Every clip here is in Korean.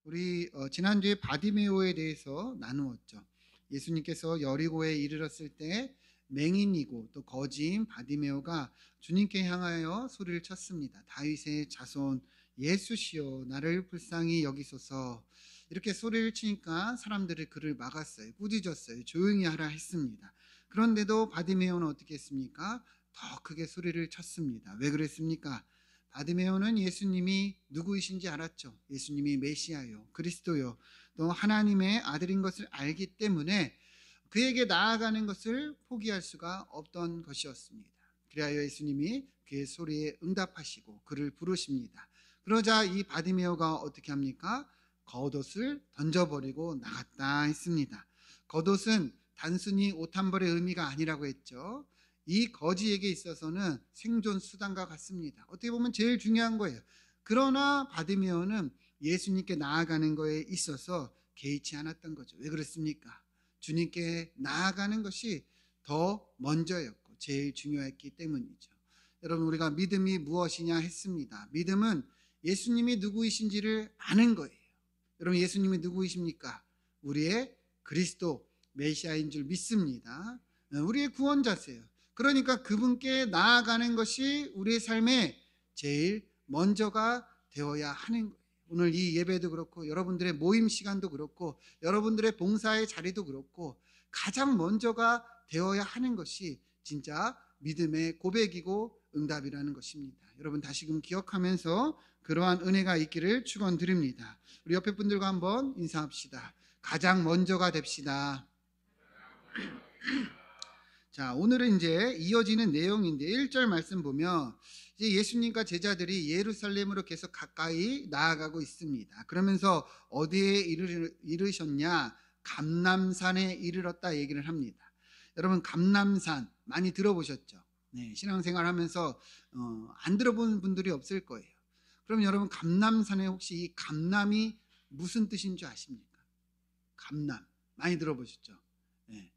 우리 지난주에 바디메오에 대해서 나누었죠. 예수님께서 여리고에 이르렀을 때 맹인이고 또 거지인 바디메오가 주님께 향하여 소리를 쳤습니다. 다윗의 자손 예수시여 나를 불쌍히 여기소서. 이렇게 소리를 치니까 사람들이 그를 막았어요. 꾸짖었어요. 조용히 하라 했습니다. 그런데도 바디메오는 어떻게 했습니까? 더 크게 소리를 쳤습니다. 왜 그랬습니까? 바디메오는 예수님이 누구이신지 알았죠. 예수님이 메시아요, 그리스도요, 또 하나님의 아들인 것을 알기 때문에 그에게 나아가는 것을 포기할 수가 없던 것이었습니다. 그리하여 예수님이 그의 소리에 응답하시고 그를 부르십니다. 그러자 이 바디메오가 어떻게 합니까? 겉옷을 던져버리고 나갔다 했습니다. 겉옷은 단순히 옷 한 벌의 의미가 아니라고 했죠. 이 거지에게 있어서는 생존 수단과 같습니다. 어떻게 보면 제일 중요한 거예요. 그러나 바디메오는 예수님께 나아가는 거에 있어서 개의치 않았던 거죠. 왜 그렇습니까? 주님께 나아가는 것이 더 먼저였고 제일 중요했기 때문이죠. 여러분, 우리가 믿음이 무엇이냐 했습니다. 믿음은 예수님이 누구이신지를 아는 거예요. 여러분, 예수님이 누구이십니까? 우리의 그리스도 메시아인 줄 믿습니다. 우리의 구원자세요. 그러니까 그분께 나아가는 것이 우리의 삶의 제일 먼저가 되어야 하는 거예요. 오늘 이 예배도 그렇고 여러분들의 모임 시간도 그렇고 여러분들의 봉사의 자리도 그렇고 가장 먼저가 되어야 하는 것이 진짜 믿음의 고백이고 응답이라는 것입니다. 여러분 다시금 기억하면서 그러한 은혜가 있기를 축원드립니다. 우리 옆에 분들과 한번 인사합시다. 가장 먼저가 됩시다. 자, 오늘은 이제 이어지는 내용인데 1절 말씀 보면 이제 예수님과 제자들이 예루살렘으로 계속 가까이 나아가고 있습니다. 그러면서 어디에 이르셨냐? 감람산에 이르렀다 얘기를 합니다. 여러분, 감람산 많이 들어보셨죠? 네, 신앙생활 하면서 안 들어본 분들이 없을 거예요. 그럼 여러분, 감람산에 혹시 이 감람이 무슨 뜻인 줄 아십니까? 감람 많이 들어보셨죠? 네.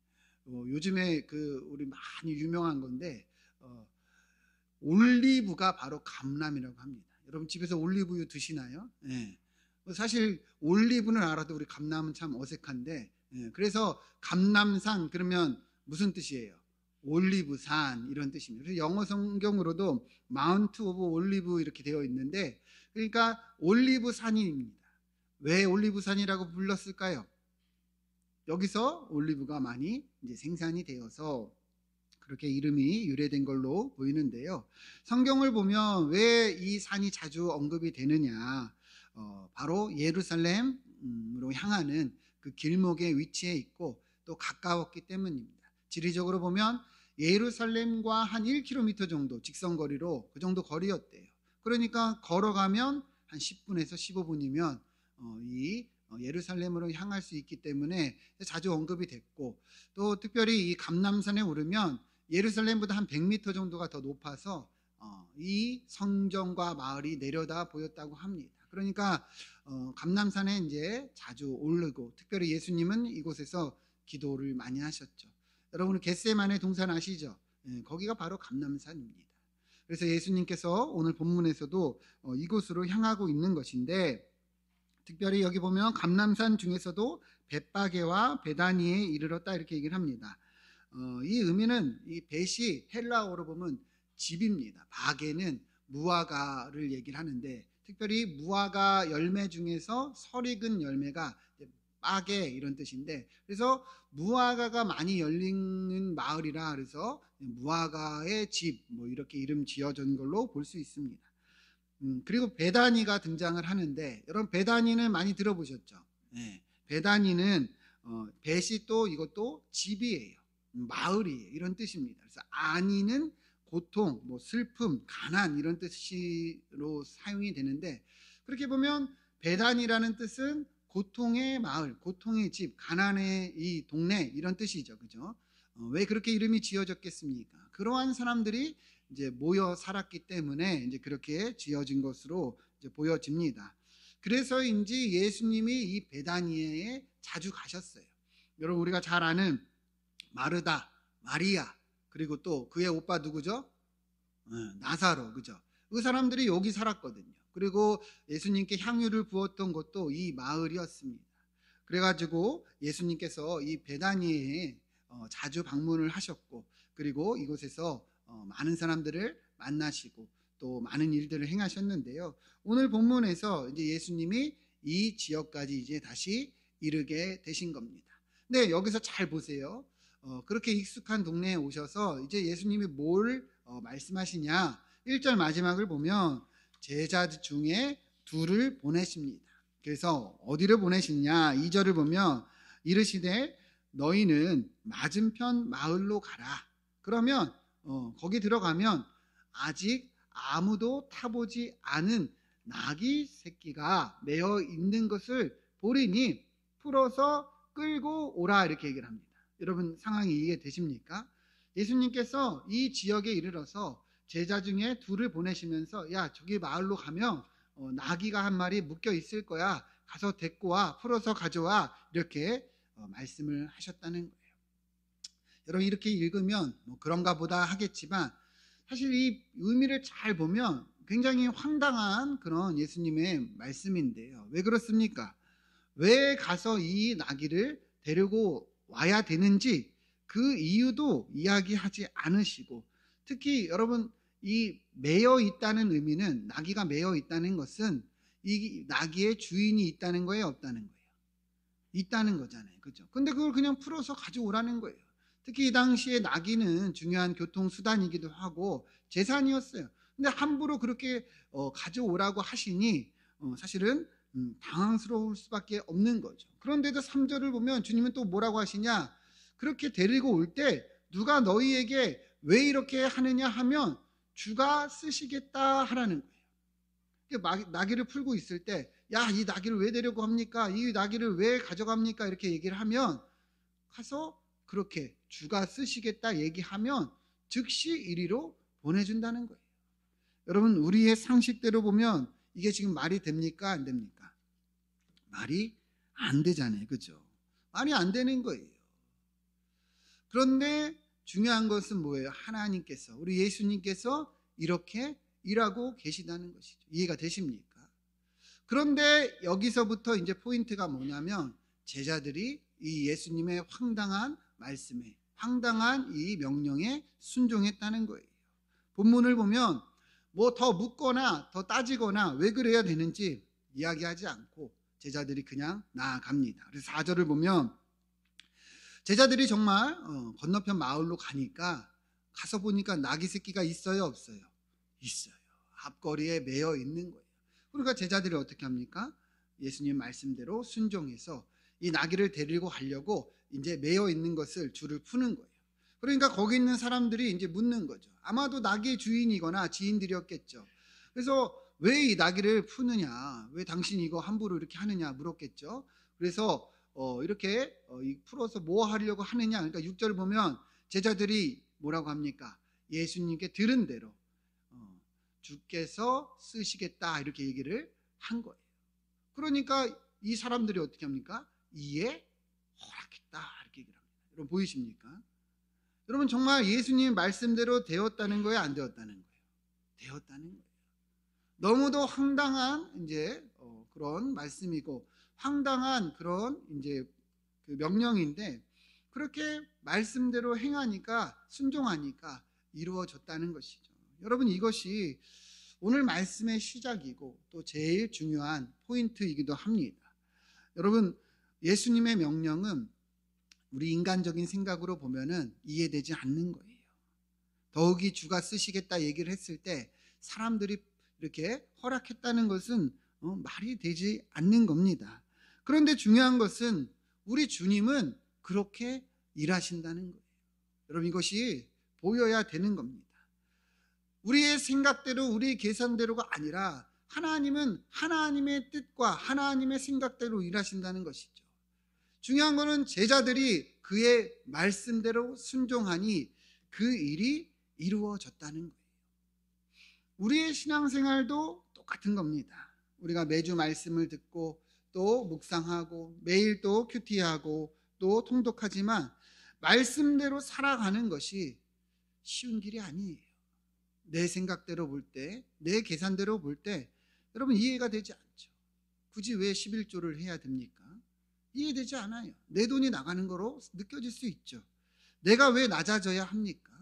요즘에 우리 많이 유명한 건데 올리브가 바로 감람이라고 합니다. 여러분 집에서 올리브유 드시나요? 네. 사실 올리브는 알아도 우리 감람은 참 어색한데 그래서 감람산 그러면 무슨 뜻이에요? 올리브산 이런 뜻입니다. 그래서 영어 성경으로도 마운트 오브 올리브 이렇게 되어 있는데 그러니까 올리브산입니다. 왜 올리브산이라고 불렀을까요? 여기서 올리브가 많이 이제 생산이 되어서 그렇게 이름이 유래된 걸로 보이는데요. 성경을 보면 왜 이 산이 자주 언급이 되느냐? 바로 예루살렘으로 향하는 그 길목에 위치해 있고 또 가까웠기 때문입니다. 지리적으로 보면 예루살렘과 한 1km 정도 직선거리로 그 정도 거리였대요. 그러니까 걸어가면 한 10분에서 15분이면 이 예루살렘으로 향할 수 있기 때문에 자주 언급이 됐고 또 특별히 이 감람산에 오르면 예루살렘보다 한 100m 정도가 더 높아서 이 성전과 마을이 내려다 보였다고 합니다. 그러니까 감람산에 이제 자주 오르고 특별히 예수님은 이곳에서 기도를 많이 하셨죠. 여러분 겟세마네 동산 아시죠? 거기가 바로 감람산입니다. 그래서 예수님께서 오늘 본문에서도 이곳으로 향하고 있는 것인데 특별히 여기 보면 감람산 중에서도 벳바게와 베다니에 이르렀다 이렇게 얘기를 합니다. 이 의미는 이 벳이 헬라어로 보면 집입니다. 바게는 무화과를 얘기를 하는데 특별히 무화과 열매 중에서 설익은 열매가 바게 이런 뜻인데 그래서 무화과가 많이 열리는 마을이라 그래서 무화과의 집 뭐 이렇게 이름 지어진 걸로 볼 수 있습니다. 그리고 베다니가 등장을 하는데 여러분 베다니는 많이 들어보셨죠? 네, 베다니는 벳이 또 이것도 집이에요. 마을이에요. 이런 뜻입니다. 그래서 아니는 고통, 뭐 슬픔, 가난 이런 뜻으로 사용이 되는데 그렇게 보면 베다니라는 뜻은 고통의 마을, 고통의 집, 가난의 이 동네 이런 뜻이죠. 그죠? 왜 그렇게 이름이 지어졌겠습니까? 그러한 사람들이 이제 모여 살았기 때문에 이제 그렇게 지어진 것으로 이제 보여집니다. 그래서인지 예수님이 이 베다니에 자주 가셨어요. 여러분 우리가 잘 아는 마르다, 마리아 그리고 또 그의 오빠 누구죠? 나사로 그죠? 그 사람들이 여기 살았거든요. 그리고 예수님께 향유를 부었던 곳도 이 마을이었습니다. 그래가지고 예수님께서 이 베다니에 자주 방문을 하셨고, 그리고 이곳에서 많은 사람들을 만나시고 또 많은 일들을 행하셨는데요. 오늘 본문에서 이제 예수님이 이 지역까지 이제 다시 이르게 되신 겁니다. 근데 여기서 잘 보세요. 그렇게 익숙한 동네에 오셔서 이제 예수님이 뭘 말씀하시냐? 1절 마지막을 보면 제자 중에 둘을 보내십니다. 그래서 어디를 보내시냐? 2절을 보면 이르시되 너희는 맞은편 마을로 가라. 그러면 거기 들어가면 아직 아무도 타보지 않은 나귀 새끼가 매어 있는 것을 보리니 풀어서 끌고 오라, 이렇게 얘기를 합니다. 여러분 상황이 이해되십니까? 예수님께서 이 지역에 이르러서 제자 중에 둘을 보내시면서 야, 저기 마을로 가면 나귀가 한 마리 묶여 있을 거야. 가서 데리고 와, 풀어서 가져와, 이렇게 말씀을 하셨다는 거예요. 여러분 이렇게 읽으면 뭐 그런가 보다 하겠지만 사실 이 의미를 잘 보면 굉장히 황당한 그런 예수님의 말씀인데요. 왜 그렇습니까? 왜 가서 이 나귀를 데리고 와야 되는지 그 이유도 이야기하지 않으시고, 특히 여러분 이 매여 있다는 의미는, 나귀가 매여 있다는 것은 이 나귀의 주인이 있다는 거예요, 없다는 거예요? 있다는 거잖아요. 그렇죠? 근데 그걸 그냥 풀어서 가져오라는 거예요. 특히 이 당시에 나귀는 중요한 교통수단이기도 하고 재산이었어요. 근데 함부로 그렇게 가져오라고 하시니 사실은 당황스러울 수밖에 없는 거죠. 그런데도 3절을 보면 주님은 또 뭐라고 하시냐? 그렇게 데리고 올 때 누가 너희에게 왜 이렇게 하느냐 하면 주가 쓰시겠다 하라는 거예요. 나귀를 풀고 있을 때 야, 이 나귀를 왜 데리고 갑니까? 이 나귀를 왜 가져갑니까? 이렇게 얘기를 하면 가서 그렇게 주가 쓰시겠다 얘기하면 즉시 이리로 보내준다는 거예요. 여러분 우리의 상식대로 보면 이게 지금 말이 됩니까? 안 됩니까? 말이 안 되잖아요. 그렇죠? 말이 안 되는 거예요. 그런데 중요한 것은 뭐예요? 하나님께서, 우리 예수님께서 이렇게 일하고 계시다는 것이죠. 이해가 되십니까? 그런데 여기서부터 이제 포인트가 뭐냐면 제자들이 이 예수님의 황당한 말씀에, 황당한 이 명령에 순종했다는 거예요. 본문을 보면 뭐 더 묻거나 더 따지거나 왜 그래야 되는지 이야기하지 않고 제자들이 그냥 나아갑니다. 그래서 4절을 보면 제자들이 정말 건너편 마을로 가니까 가서 보니까 나귀 새끼가 있어요, 없어요? 있어요. 앞거리에 매여 있는 거예요. 그러니까 제자들이 어떻게 합니까? 예수님 말씀대로 순종해서 이 나귀를 데리고 가려고 이제 매여 있는 것을 줄을 푸는 거예요. 그러니까 거기 있는 사람들이 이제 묻는 거죠. 아마도 나귀의 주인이거나 지인들이었겠죠. 그래서 왜 이 나귀를 푸느냐, 왜 당신 이거 함부로 이렇게 하느냐 물었겠죠. 그래서 이렇게 풀어서 뭐 하려고 하느냐. 그러니까 6절 보면 제자들이 뭐라고 합니까? 예수님께 들은 대로 주께서 쓰시겠다 이렇게 얘기를 한 거예요. 그러니까 이 사람들이 어떻게 합니까? 이에 허락했다 이렇게 얘기를 합니다. 여러분 보이십니까? 여러분 정말 예수님 말씀대로 되었다는 거예요, 안 되었다는 거예요? 되었다는 거예요. 너무도 황당한 이제 그런 말씀이고 황당한 그런 이제 그 명령인데 그렇게 말씀대로 행하니까, 순종하니까 이루어졌다는 것이죠. 여러분 이것이 오늘 말씀의 시작이고 또 제일 중요한 포인트이기도 합니다. 여러분 예수님의 명령은 우리 인간적인 생각으로 보면은 이해되지 않는 거예요. 더욱이 주가 쓰시겠다 얘기를 했을 때 사람들이 이렇게 허락했다는 것은 말이 되지 않는 겁니다. 그런데 중요한 것은 우리 주님은 그렇게 일하신다는 거예요. 여러분 이것이 보여야 되는 겁니다. 우리의 생각대로, 우리의 계산대로가 아니라 하나님은 하나님의 뜻과 하나님의 생각대로 일하신다는 것이죠. 중요한 것은 제자들이 그의 말씀대로 순종하니 그 일이 이루어졌다는 거예요. 우리의 신앙생활도 똑같은 겁니다. 우리가 매주 말씀을 듣고 또 묵상하고 매일 또 큐티하고 또 통독하지만 말씀대로 살아가는 것이 쉬운 길이 아니에요. 내 생각대로 볼 때, 내 계산대로 볼 때 여러분 이해가 되지 않죠. 굳이 왜 11조를 해야 됩니까? 이해되지 않아요. 내 돈이 나가는 거로 느껴질 수 있죠. 내가 왜 낮아져야 합니까?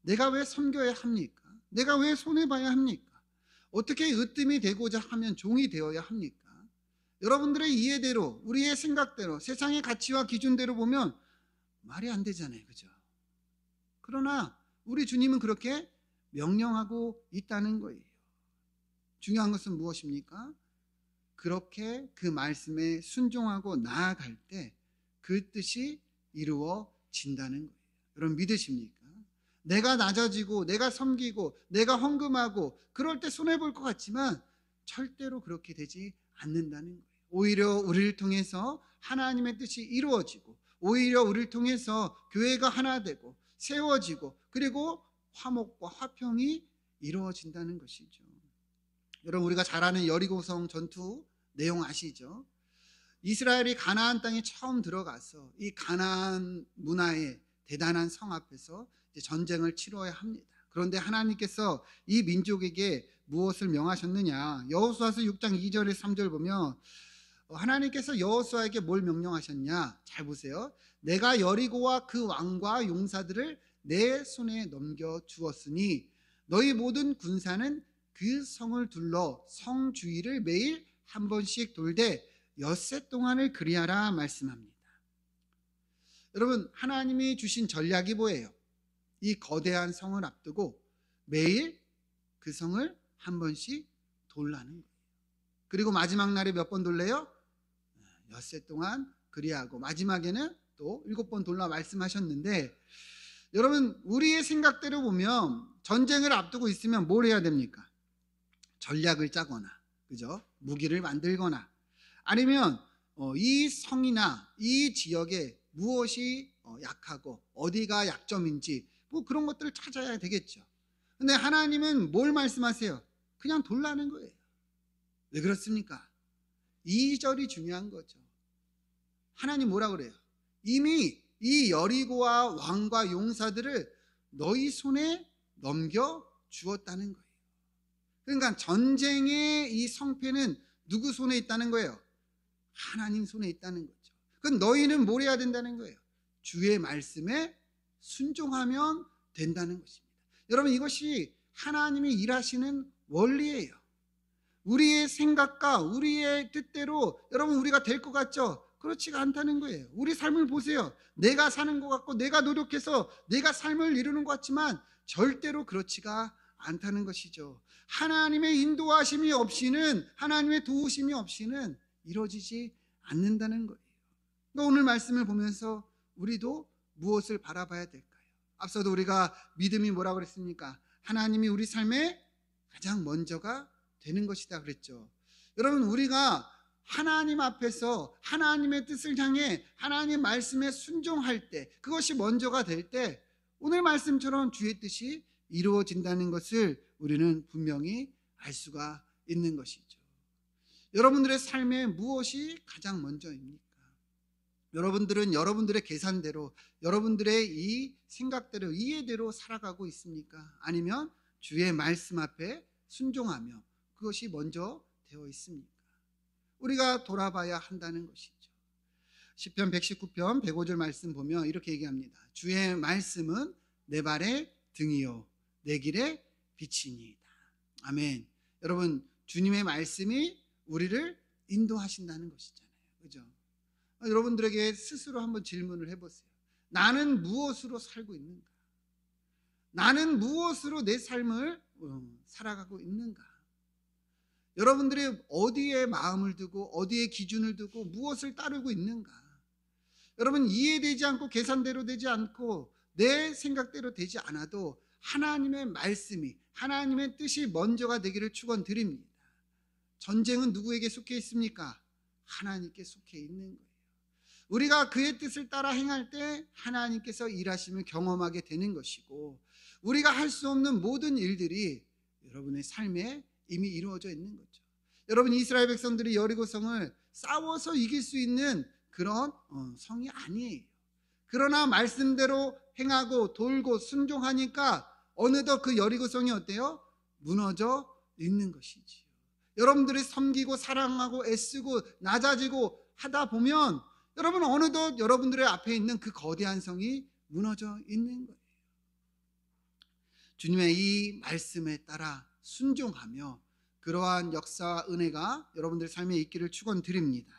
내가 왜 섬겨야 합니까? 내가 왜 손해봐야 합니까? 어떻게 으뜸이 되고자 하면 종이 되어야 합니까? 여러분들의 이해대로, 우리의 생각대로, 세상의 가치와 기준대로 보면 말이 안 되잖아요. 그죠? 그러나 우리 주님은 그렇게 명령하고 있다는 거예요. 중요한 것은 무엇입니까? 그렇게 그 말씀에 순종하고 나아갈 때 그 뜻이 이루어진다는 거예요. 여러분 믿으십니까? 내가 낮아지고 내가 섬기고 내가 헌금하고 그럴 때 손해볼 것 같지만 절대로 그렇게 되지 않는다는 거예요. 오히려 우리를 통해서 하나님의 뜻이 이루어지고 오히려 우리를 통해서 교회가 하나 되고 세워지고 그리고 화목과 화평이 이루어진다는 것이죠. 여러분 우리가 잘 아는 여리고성 전투 내용 아시죠? 이스라엘이 가나안 땅에 처음 들어가서 이 가나안 문화의 대단한 성 앞에서 이제 전쟁을 치러야 합니다. 그런데 하나님께서 이 민족에게 무엇을 명하셨느냐? 여호수아서 6장 2절에서 3절 보면 하나님께서 여호수아에게 뭘 명령하셨냐? 잘 보세요. 내가 여리고와 그 왕과 용사들을 내 손에 넘겨 주었으니 너희 모든 군사는 그 성을 둘러 성 주위를 매일 한 번씩 돌되 엿새 동안을 그리하라 말씀합니다. 여러분 하나님이 주신 전략이 뭐예요? 이 거대한 성을 앞두고 매일 그 성을 한 번씩 돌라는 거예요. 그리고 마지막 날에 몇 번 돌래요? 엿새 동안 그리하고 마지막에는 또 7번 돌라 말씀하셨는데 여러분 우리의 생각대로 보면 전쟁을 앞두고 있으면 뭘 해야 됩니까? 전략을 짜거나 그죠? 무기를 만들거나 아니면 이 성이나 이 지역에 무엇이 약하고 어디가 약점인지 뭐 그런 것들을 찾아야 되겠죠. 근데 하나님은 뭘 말씀하세요? 그냥 돌라는 거예요. 왜 그렇습니까? 2절이 중요한 거죠. 하나님 뭐라 그래요? 이미 이 여리고와 왕과 용사들을 너희 손에 넘겨 주었다는 거예요. 그러니까 전쟁의 이 성패는 누구 손에 있다는 거예요? 하나님 손에 있다는 거죠. 그럼 너희는 뭘 해야 된다는 거예요? 주의 말씀에 순종하면 된다는 것입니다. 여러분 이것이 하나님이 일하시는 원리예요. 우리의 생각과 우리의 뜻대로 여러분 우리가 될 것 같죠? 그렇지가 않다는 거예요. 우리 삶을 보세요. 내가 사는 것 같고 내가 노력해서 내가 삶을 이루는 것 같지만 절대로 그렇지가 않다는 것이죠. 하나님의 인도하심이 없이는 하나님의 도우심이 없이는 이루어지지 않는다는 거예요. 그러니까 오늘 말씀을 보면서 우리도 무엇을 바라봐야 될까요? 앞서도 우리가 믿음이 뭐라고 그랬습니까? 하나님이 우리 삶에 가장 먼저가 되는 것이다 그랬죠. 여러분 우리가 하나님 앞에서 하나님의 뜻을 향해 하나님 말씀에 순종할 때 그것이 먼저가 될 때 오늘 말씀처럼 주의 뜻이 이루어진다는 것을 우리는 분명히 알 수가 있는 것이죠. 여러분들의 삶에 무엇이 가장 먼저입니까? 여러분들은 여러분들의 계산대로 여러분들의 이 생각대로 이해대로 살아가고 있습니까? 아니면 주의 말씀 앞에 순종하며 그것이 먼저 되어 있습니까? 우리가 돌아봐야 한다는 것이죠. 시편 119편 105절 말씀 보면 이렇게 얘기합니다. 주의 말씀은 내 발의 등이요 내 길의 빛이니이다. 아멘. 여러분 주님의 말씀이 우리를 인도하신다는 것이잖아요. 그죠? 여러분들에게 스스로 한번 질문을 해보세요. 나는 무엇으로 살고 있는가? 나는 무엇으로 내 삶을 살아가고 있는가? 여러분들이 어디에 마음을 두고 어디에 기준을 두고 무엇을 따르고 있는가? 여러분 이해되지 않고 계산대로 되지 않고 내 생각대로 되지 않아도 하나님의 말씀이 하나님의 뜻이 먼저가 되기를 축원드립니다. 전쟁은 누구에게 속해 있습니까? 하나님께 속해 있는 거예요. 우리가 그의 뜻을 따라 행할 때 하나님께서 일하심을 경험하게 되는 것이고 우리가 할 수 없는 모든 일들이 여러분의 삶에 이미 이루어져 있는 거죠. 여러분 이스라엘 백성들이 여리고성을 싸워서 이길 수 있는 그런 성이 아니에요. 그러나 말씀대로 행하고 돌고 순종하니까 어느덧 그 여리고성이 어때요? 무너져 있는 것이지요. 여러분들이 섬기고 사랑하고 애쓰고 낮아지고 하다 보면 여러분 어느덧 여러분들의 앞에 있는 그 거대한 성이 무너져 있는 거예요. 주님의 이 말씀에 따라 순종하며 그러한 역사와 은혜가 여러분들 삶에 있기를 축원드립니다.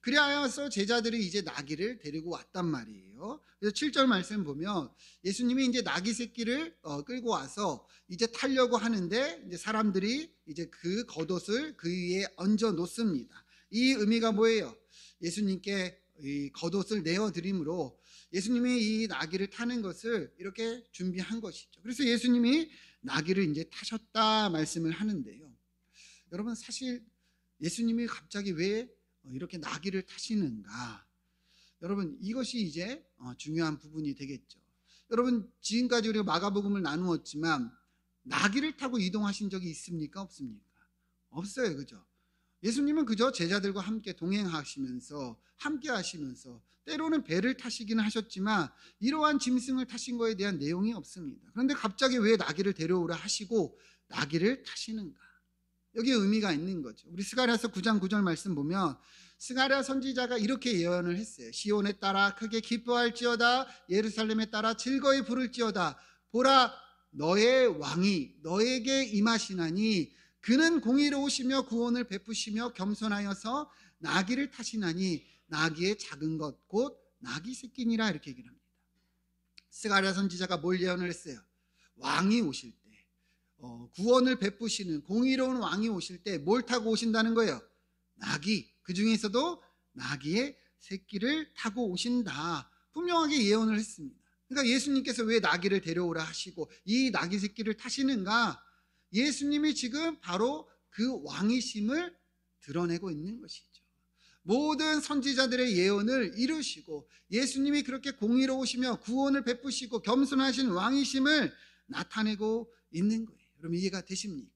그리하여서 제자들이 이제 나귀를 데리고 왔단 말이에요. 그래서 7절 말씀 보면 예수님이 이제 나귀 새끼를 끌고 와서 이제 타려고 하는데 이제 사람들이 이제 그 겉옷을 그 위에 얹어 놓습니다. 이 의미가 뭐예요? 예수님께 이 겉옷을 내어드림으로 예수님이 이 나귀를 타는 것을 이렇게 준비한 것이죠. 그래서 예수님이 나귀를 이제 타셨다 말씀을 하는데요. 여러분 사실 예수님이 갑자기 왜 이렇게 나귀를 타시는가? 여러분 이것이 이제 중요한 부분이 되겠죠. 여러분 지금까지 우리가 마가복음을 나누었지만 나귀를 타고 이동하신 적이 있습니까? 없습니까? 없어요. 그죠? 예수님은 그저 제자들과 함께 동행하시면서 함께 하시면서 때로는 배를 타시기는 하셨지만 이러한 짐승을 타신 거에 대한 내용이 없습니다. 그런데 갑자기 왜 나귀를 데려오라 하시고 나귀를 타시는가? 여기에 의미가 있는 거죠. 우리 스가랴서 9장 9절 말씀 보면 스가랴 선지자가 이렇게 예언을 했어요. 시온에 따라 크게 기뻐할지어다 예루살렘에 따라 즐거이 부를지어다 보라 너의 왕이 너에게 임하시나니 그는 공의로우시며 구원을 베푸시며 겸손하여서 나귀를 타시나니 나귀의 작은 것 곧 나귀 새끼니라 이렇게 얘기를 합니다. 스가랴 선지자가 뭘 예언을 했어요? 왕이 오실 때 구원을 베푸시는 공의로운 왕이 오실 때 뭘 타고 오신다는 거예요? 나귀, 그 중에서도 나귀의 새끼를 타고 오신다 분명하게 예언을 했습니다. 그러니까 예수님께서 왜 나귀를 데려오라 하시고 이 나귀 새끼를 타시는가? 예수님이 지금 바로 그 왕이심을 드러내고 있는 것이죠. 모든 선지자들의 예언을 이루시고 예수님이 그렇게 공의로우시며 구원을 베푸시고 겸손하신 왕이심을 나타내고 있는 거예요. 여러분 이해가 되십니까?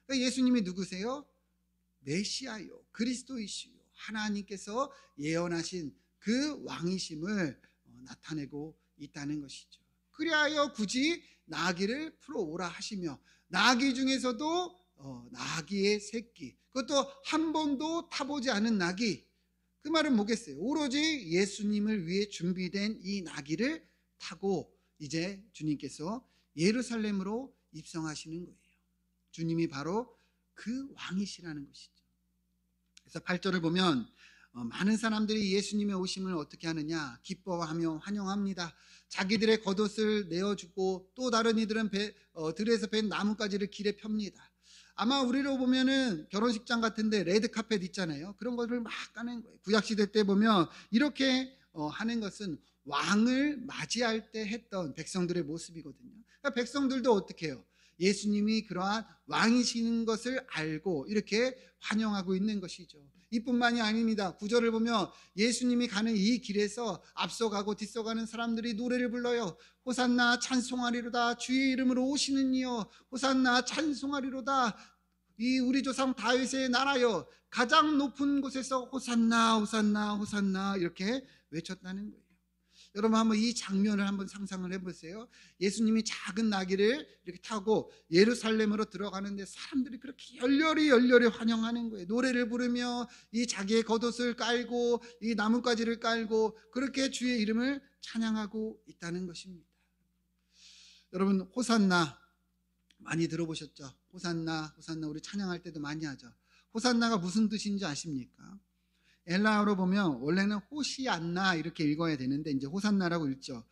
그러니까 예수님이 누구세요? 메시아요, 그리스도이시요, 하나님께서 예언하신 그 왕이심을 나타내고 있다는 것이죠. 그리하여 굳이 나귀를 풀어오라 하시며 나귀 중에서도 나귀의 새끼, 그것도 한 번도 타보지 않은 나귀, 그 말은 뭐겠어요? 오로지 예수님을 위해 준비된 이 나귀를 타고 이제 주님께서 예루살렘으로 입성하시는 거예요. 주님이 바로 그 왕이시라는 것이죠. 그래서 8절을 보면 많은 사람들이 예수님의 오심을 어떻게 하느냐? 기뻐하며 환영합니다. 자기들의 겉옷을 내어주고 또 다른 이들은 들에서 벤 나뭇가지를 길에 펴니다. 아마 우리로 보면은 결혼식장 같은데 레드카펫 있잖아요. 그런 것을 막 까는 거예요. 구약시대 때 보면 이렇게 하는 것은 왕을 맞이할 때 했던 백성들의 모습이거든요. 그러니까 백성들도 어떻게 해요? 예수님이 그러한 왕이시는 것을 알고 이렇게 환영하고 있는 것이죠. 이뿐만이 아닙니다. 9절을 보면 예수님이 가는 이 길에서 앞서가고 뒤서가는 사람들이 노래를 불러요. 호산나 찬송하리로다 주의 이름으로 오시는 이여 호산나 찬송하리로다 이 우리 조상 다윗의 나라여 가장 높은 곳에서 호산나 호산나 호산나 이렇게 외쳤다는 거예요. 여러분 한번 이 장면을 한번 상상을 해보세요. 예수님이 작은 나귀를 이렇게 타고 예루살렘으로 들어가는데 사람들이 그렇게 열렬히 환영하는 거예요. 노래를 부르며 이 자기의 겉옷을 깔고 이 나뭇가지를 깔고 그렇게 주의 이름을 찬양하고 있다는 것입니다. 여러분 호산나 많이 들어보셨죠? 호산나 호산나 우리 찬양할 때도 많이 하죠. 호산나가 무슨 뜻인지 아십니까? 엘라어로 보면 원래는 호시안나 이렇게 읽어야 되는데 이제 호산나라고 읽죠.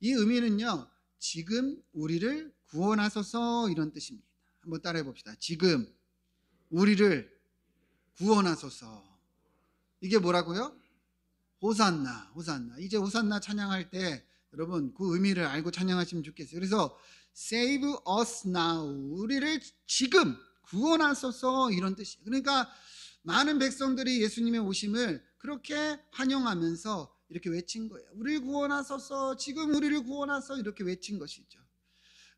이 의미는요, 지금 우리를 구원하소서 이런 뜻입니다. 한번 따라해 봅시다. 지금 우리를 구원하소서. 이게 뭐라고요? 호산나, 호산나. 이제 호산나 찬양할 때 여러분 그 의미를 알고 찬양하시면 좋겠어요. 그래서 Save us now. 우리를 지금 구원하소서 이런 뜻이에요. 그러니까 많은 백성들이 예수님의 오심을 그렇게 환영하면서 이렇게 외친 거예요. 우리를 구원하소서, 지금 우리를 구원하소서 이렇게 외친 것이죠.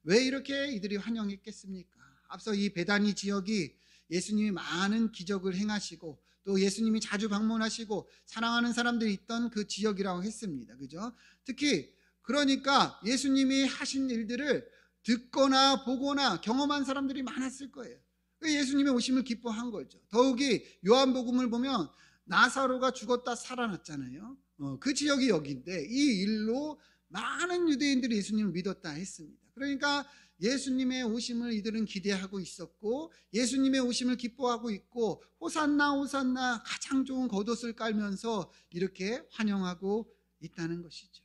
왜 이렇게 이들이 환영했겠습니까? 앞서 이 베다니 지역이 예수님이 많은 기적을 행하시고 또 예수님이 자주 방문하시고 사랑하는 사람들이 있던 그 지역이라고 했습니다. 그죠? 특히 그러니까 예수님이 하신 일들을 듣거나 보거나 경험한 사람들이 많았을 거예요. 그 예수님의 오심을 기뻐한 거죠. 더욱이 요한복음을 보면 나사로가 죽었다 살아났잖아요. 그 지역이 여기인데 이 일로 많은 유대인들이 예수님을 믿었다 했습니다. 그러니까 예수님의 오심을 이들은 기대하고 있었고 예수님의 오심을 기뻐하고 있고 호산나 호산나 가장 좋은 겉옷을 깔면서 이렇게 환영하고 있다는 것이죠.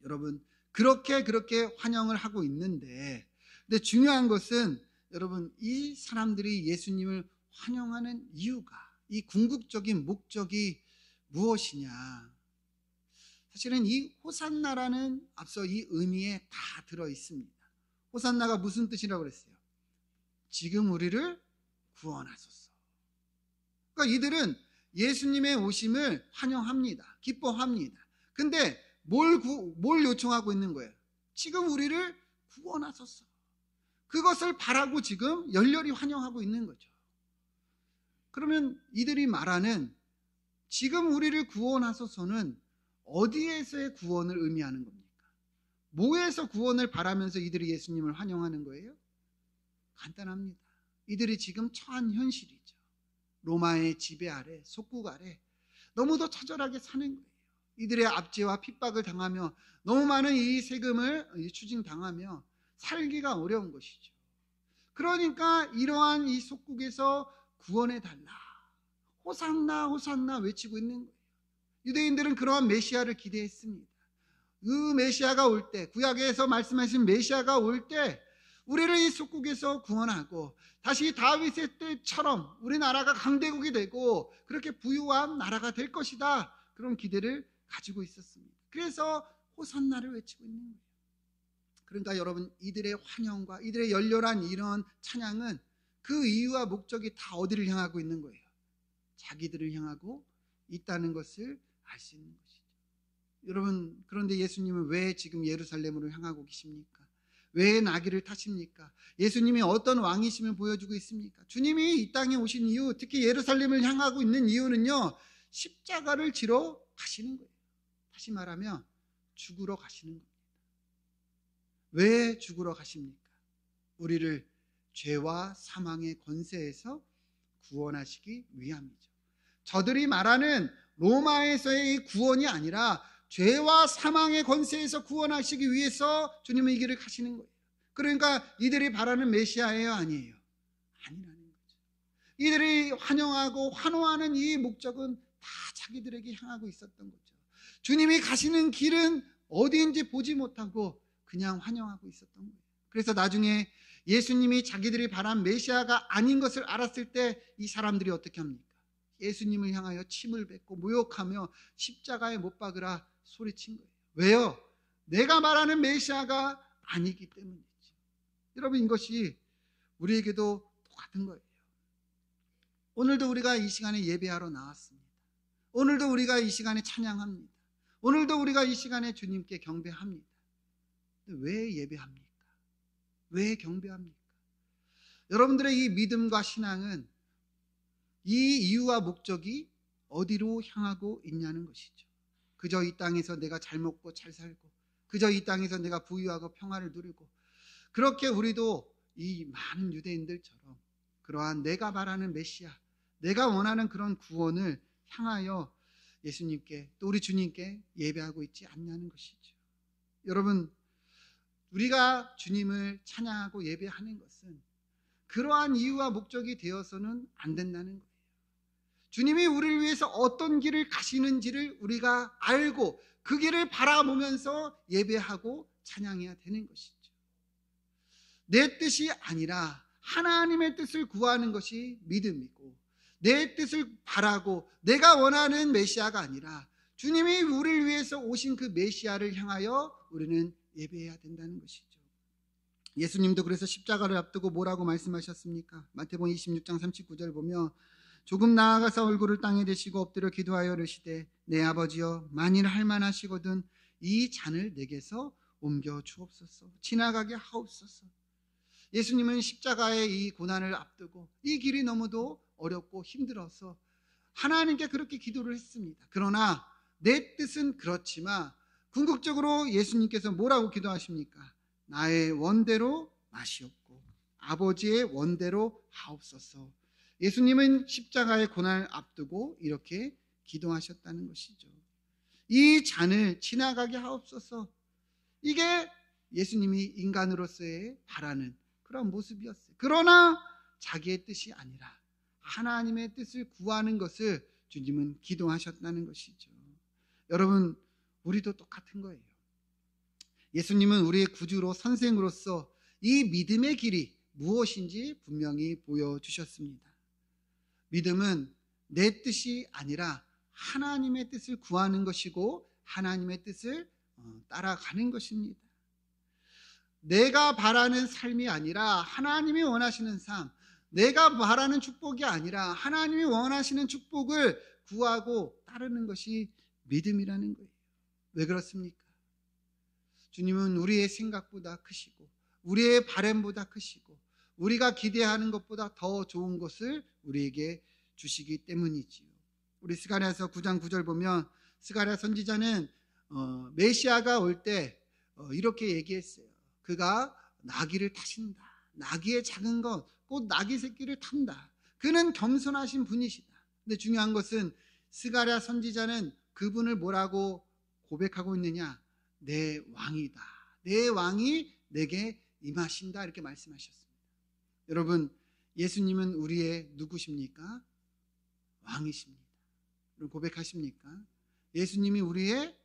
여러분 그렇게 환영을 하고 있는데 근데 중요한 것은 여러분 이 사람들이 예수님을 환영하는 이유가 이 궁극적인 목적이 무엇이냐. 사실은 이 호산나라는 앞서 이 의미에 다 들어 있습니다. 호산나가 무슨 뜻이라고 그랬어요? 지금 우리를 구원하소서. 그러니까 이들은 예수님의 오심을 환영합니다. 기뻐합니다. 근데 뭘 요청하고 있는 거예요? 지금 우리를 구원하소서. 그것을 바라고 지금 열렬히 환영하고 있는 거죠. 그러면 이들이 말하는 지금 우리를 구원하소서는 어디에서의 구원을 의미하는 겁니까? 뭐에서 구원을 바라면서 이들이 예수님을 환영하는 거예요? 간단합니다. 이들이 지금 처한 현실이죠. 로마의 지배 아래, 속국 아래 너무도 처절하게 사는 거예요. 이들의 압제와 핍박을 당하며 너무 많은 이 세금을 추징당하며 살기가 어려운 것이죠. 그러니까 이러한 이 속국에서 구원해 달라. 호산나 호산나 외치고 있는 거예요. 유대인들은 그러한 메시아를 기대했습니다. 그 메시아가 올 때, 구약에서 말씀하신 메시아가 올 때 우리를 이 속국에서 구원하고 다시 다윗의 때처럼 우리나라가 강대국이 되고 그렇게 부유한 나라가 될 것이다. 그런 기대를 가지고 있었습니다. 그래서 호산나를 외치고 있는 거예요. 그러니까 여러분 이들의 환영과 이들의 열렬한 이런 찬양은 그 이유와 목적이 다 어디를 향하고 있는 거예요? 자기들을 향하고 있다는 것을 알 수 있는 것이죠. 여러분 그런데 예수님은 왜 지금 예루살렘으로 향하고 계십니까? 왜 나귀를 타십니까? 예수님이 어떤 왕이심을 보여주고 있습니까? 주님이 이 땅에 오신 이유, 특히 예루살렘을 향하고 있는 이유는요, 십자가를 지러 가시는 거예요. 다시 말하면 죽으러 가시는 겁니다. 왜 죽으러 가십니까? 우리를 죄와 사망의 권세에서 구원하시기 위함이죠. 저들이 말하는 로마에서의 구원이 아니라 죄와 사망의 권세에서 구원하시기 위해서 주님은 이 길을 가시는 거예요. 그러니까 이들이 바라는 메시아예요, 아니에요? 아니라는 거죠. 이들이 환영하고 환호하는 이 목적은 다 자기들에게 향하고 있었던 거죠. 주님이 가시는 길은 어디인지 보지 못하고 그냥 환영하고 있었던 거예요. 그래서 나중에 예수님이 자기들이 바란 메시아가 아닌 것을 알았을 때 이 사람들이 어떻게 합니까? 예수님을 향하여 침을 뱉고 모욕하며 십자가에 못 박으라 소리친 거예요. 왜요? 내가 말하는 메시아가 아니기 때문이죠. 여러분 이것이 우리에게도 똑같은 거예요. 오늘도 우리가 이 시간에 예배하러 나왔습니다. 오늘도 우리가 이 시간에 찬양합니다. 오늘도 우리가 이 시간에 주님께 경배합니다. 왜 예배합니까? 왜 경배합니까? 여러분들의 이 믿음과 신앙은 이 이유와 목적이 어디로 향하고 있냐는 것이죠. 그저 이 땅에서 내가 잘 먹고 잘 살고 그저 이 땅에서 내가 부유하고 평화를 누리고 그렇게 우리도 이 많은 유대인들처럼 그러한 내가 말하는 메시아, 내가 원하는 그런 구원을 향하여 예수님께 또 우리 주님께 예배하고 있지 않냐는 것이죠. 여러분 우리가 주님을 찬양하고 예배하는 것은 그러한 이유와 목적이 되어서는 안 된다는 거예요. 주님이 우리를 위해서 어떤 길을 가시는지를 우리가 알고 그 길을 바라보면서 예배하고 찬양해야 되는 것이죠. 내 뜻이 아니라 하나님의 뜻을 구하는 것이 믿음이고 내 뜻을 바라고 내가 원하는 메시아가 아니라 주님이 우리를 위해서 오신 그 메시아를 향하여 우리는 예배해야 된다는 것이죠. 예수님도 그래서 십자가를 앞두고 뭐라고 말씀하셨습니까? 마태복음 26장 39절 보면 조금 나아가서 얼굴을 땅에 대시고 엎드려 기도하여 이르시되 내 아버지여 만일 할만하시거든 이 잔을 내게서 옮겨 주옵소서 지나가게 하옵소서. 예수님은 십자가의 이 고난을 앞두고 이 길이 너무도 어렵고 힘들어서 하나님께 그렇게 기도를 했습니다. 그러나 내 뜻은 그렇지만 궁극적으로 예수님께서 뭐라고 기도하십니까? 나의 원대로 마시옵고 아버지의 원대로 하옵소서. 예수님은 십자가의 고난을 앞두고 이렇게 기도하셨다는 것이죠. 이 잔을 지나가게 하옵소서. 이게 예수님이 인간으로서의 바라는 그런 모습이었어요. 그러나 자기의 뜻이 아니라 하나님의 뜻을 구하는 것을 주님은 기도하셨다는 것이죠. 여러분, 우리도 똑같은 거예요. 예수님은 우리의 구주로 선생으로서 이 믿음의 길이 무엇인지 분명히 보여주셨습니다. 믿음은 내 뜻이 아니라 하나님의 뜻을 구하는 것이고 하나님의 뜻을 따라가는 것입니다. 내가 바라는 삶이 아니라 하나님이 원하시는 삶, 내가 바라는 축복이 아니라 하나님이 원하시는 축복을 구하고 따르는 것이 믿음이라는 거예요. 왜 그렇습니까? 주님은 우리의 생각보다 크시고 우리의 바람보다 크시고 우리가 기대하는 것보다 더 좋은 것을 우리에게 주시기 때문이지요. 우리 스가랴서 9장 9절 보면 스가랴 선지자는 메시아가 올 때 이렇게 얘기했어요. 그가 나귀를 타신다. 나귀의 작은 것, 곧 나귀 새끼를 탄다. 그는 겸손하신 분이시다. 근데 중요한 것은 스가랴 선지자는 그분을 뭐라고 고백하고 있느냐? 내 왕이다. 내 왕이 내게 임하신다. 이렇게 말씀하셨습니다. 여러분, 예수님은 우리의 누구십니까? 왕이십니다. 여러분 고백하십니까? 예수님이 우리의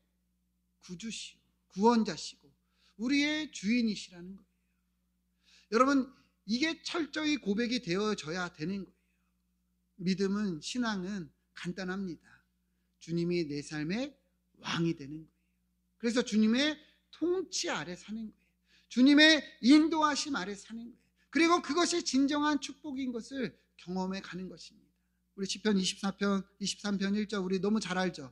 구주시오, 구원자시고 우리의 주인이시라는 거예요. 여러분, 이게 철저히 고백이 되어져야 되는 거예요. 믿음은, 신앙은 간단합니다. 주님이 내 삶의 왕이 되는 거예요. 그래서 주님의 통치 아래 사는 거예요. 주님의 인도하심 아래 사는 거예요. 그리고 그것이 진정한 축복인 것을 경험해 가는 것입니다. 우리 시편 23편 1절 우리 너무 잘 알죠.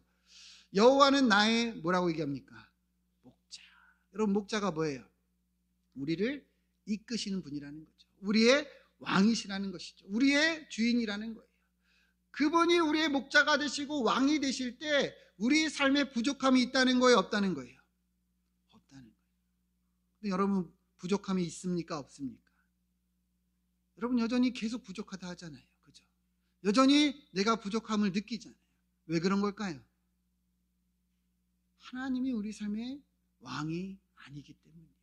여호와는 나의 뭐라고 얘기합니까? 목자. 여러분, 목자가 뭐예요? 우리를 이끄시는 분이라는 거죠. 우리의 왕이시라는 것이죠. 우리의 주인이라는 거예요. 그분이 우리의 목자가 되시고 왕이 되실 때 우리의 삶에 부족함이 있다는 거예요? 없다는 거예요? 없다는 거예요. 근데 여러분, 부족함이 있습니까? 없습니까? 여러분, 여전히 계속 부족하다 하잖아요. 그죠? 여전히 내가 부족함을 느끼잖아요. 왜 그런 걸까요? 하나님이 우리 삶의 왕이 아니기 때문이에요.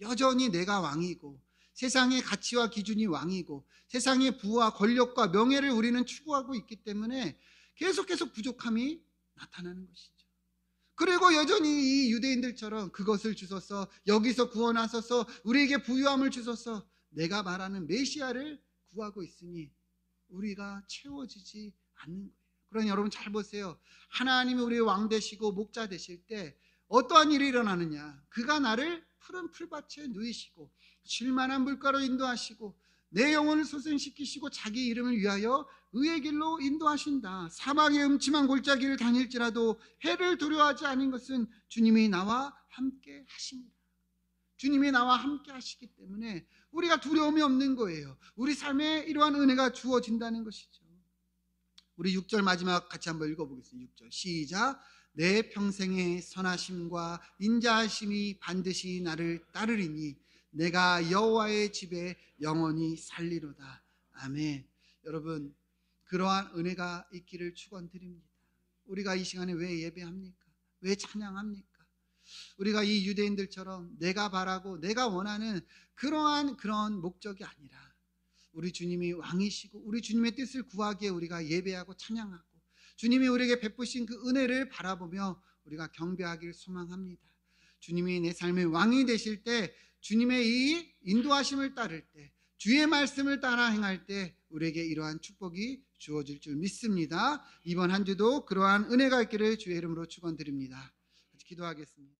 여전히 내가 왕이고 세상의 가치와 기준이 왕이고 세상의 부와 권력과 명예를 우리는 추구하고 있기 때문에 계속 부족함이 나타나는 것이죠. 그리고 여전히 이 유대인들처럼 그것을 주소서, 여기서 구원하소서, 우리에게 부유함을 주소서, 내가 말하는 메시아를 구하고 있으니 우리가 채워지지 않는 거예요. 그러니 여러분 잘 보세요. 하나님이 우리의 왕 되시고 목자 되실 때 어떠한 일이 일어나느냐? 그가 나를 푸른 풀밭에 누이시고 쉴만한 물가로 인도하시고 내 영혼을 소생시키시고 자기 이름을 위하여 의의 길로 인도하신다. 사망의 음침한 골짜기를 다닐지라도 해를 두려워하지 않은 것은 주님이 나와 함께 하십니다. 주님이 나와 함께 하시기 때문에 우리가 두려움이 없는 거예요. 우리 삶에 이러한 은혜가 주어진다는 것이죠. 우리 6절 마지막 같이 한번 읽어보겠습니다. 6절 시작. 내 평생의 선하심과 인자하심이 반드시 나를 따르리니 내가 여호와의 집에 영원히 살리로다. 아멘. 여러분, 그러한 은혜가 있기를 축원드립니다. 우리가 이 시간에 왜 예배합니까? 왜 찬양합니까? 우리가 이 유대인들처럼 내가 바라고 내가 원하는 그런 목적이 아니라 우리 주님이 왕이시고 우리 주님의 뜻을 구하기에 우리가 예배하고 찬양하고 주님이 우리에게 베푸신 그 은혜를 바라보며 우리가 경배하기를 소망합니다. 주님이 내 삶의 왕이 되실 때, 주님의 이 인도하심을 따를 때, 주의 말씀을 따라 행할 때 우리에게 이러한 축복이 주어질 줄 믿습니다. 이번 한 주도 그러한 은혜가 있기를 주의 이름으로 축원드립니다. 같이 기도하겠습니다.